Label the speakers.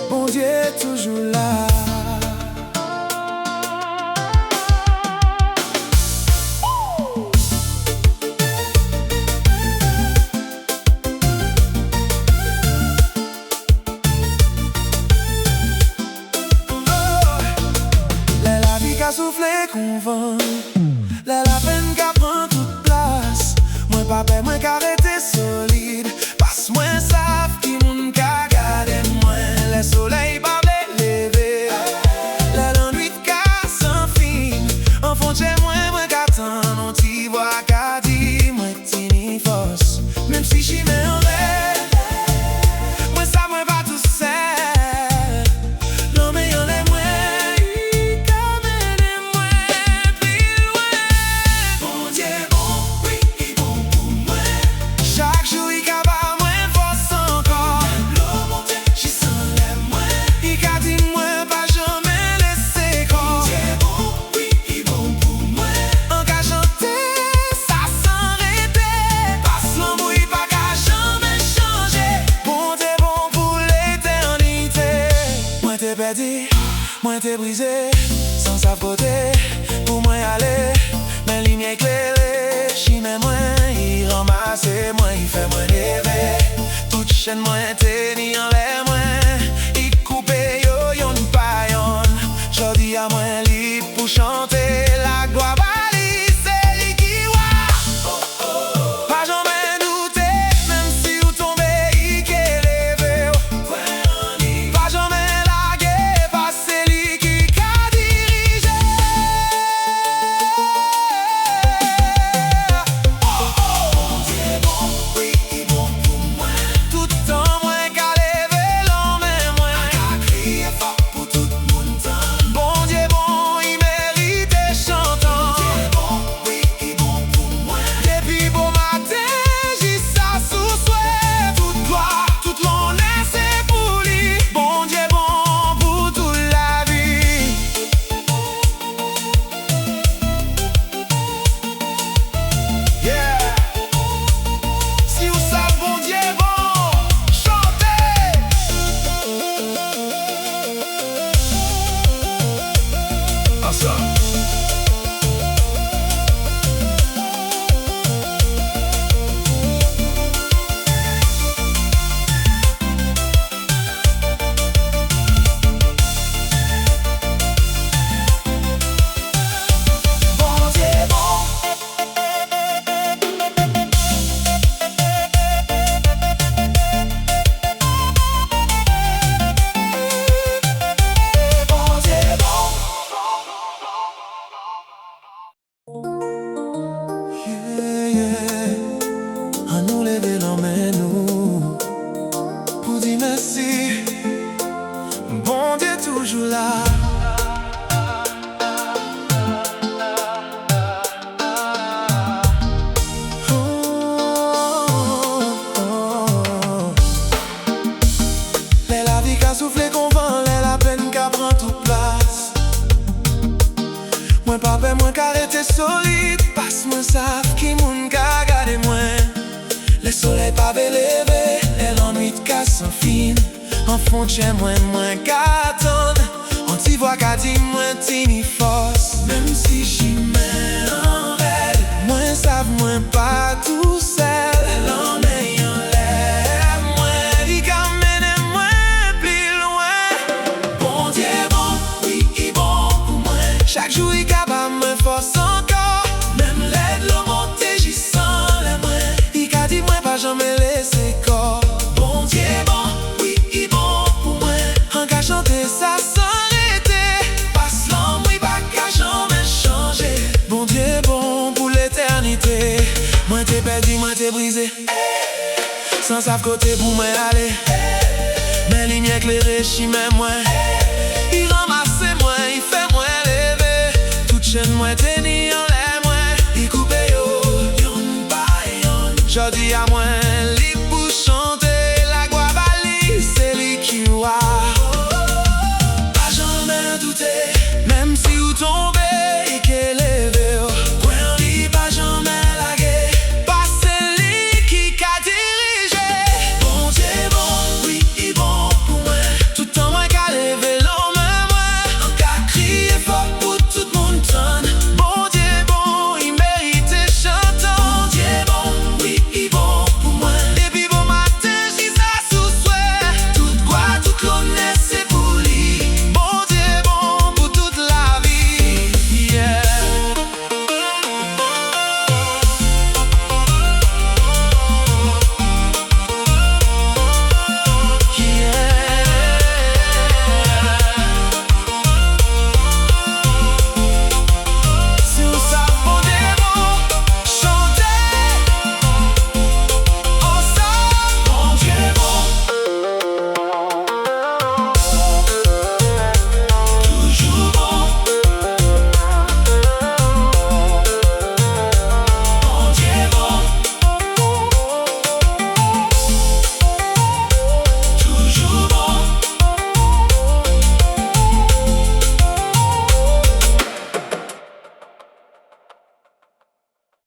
Speaker 1: Bon Dieu est toujours là. Souffler qu'on vend, la peine qu'a prend toute place. Moi pas paix, moi qu'arrêter solide. Passe moi savent qui moun qu'a gardé moi. Le soleil pas lever, la nuit qu'a sans fin. En fond chez moi qu'attend, on t'y voit qu'a dit moi t'y force. Même si j'y mets en rêve, moi ça moi pas tout seul. Non mais y'en a moi. Moi t'ai brisé, sans sa côté, pour moi aller, mes lignes éclairées, chimé moi, il ramasse, moi il fait moi rêver, toute chaîne moi t'es ni en l'air moi, il coupe yo yon paillon, j'dis à moi libre pour chanter la gloire. Souffler qu'on vend, la peine qu'a prend toute place. Moi pas paix, moi qu'arrêter solide. Passe moi savent qui moun qu'a gardé moi. Le soleil pas lever, et l'ennui de casse sans fin. En fond de chez moi qu'à attendre. On t'y voit qu'a dit moi t'y ni force. Même si j'y mets en rêve, moi savent moi pas tout seul. Chaque jour il capable me force encore. Même l'aide le monter j'y sens les mains. Il qu'a dit moi pas jamais laisser corps. Bon Dieu bon, oui il bon pour moi. En qu'à chanter ça sans arrêter. Passe l'homme oui pas qu'à jamais changer. Bon Dieu bon pour l'éternité. Moi t'ai perdu, moi t'ai brisé. Sans savoir côté pour moi aller. Mes lignes éclairées, chimé moi. Il ramasse moi, il fait moi. Moi t'es ni en l'air moi, il coupe yo, yon pa yon. J'dis à moi, libre pour chanter la gloire valise, c'est lui qui voit.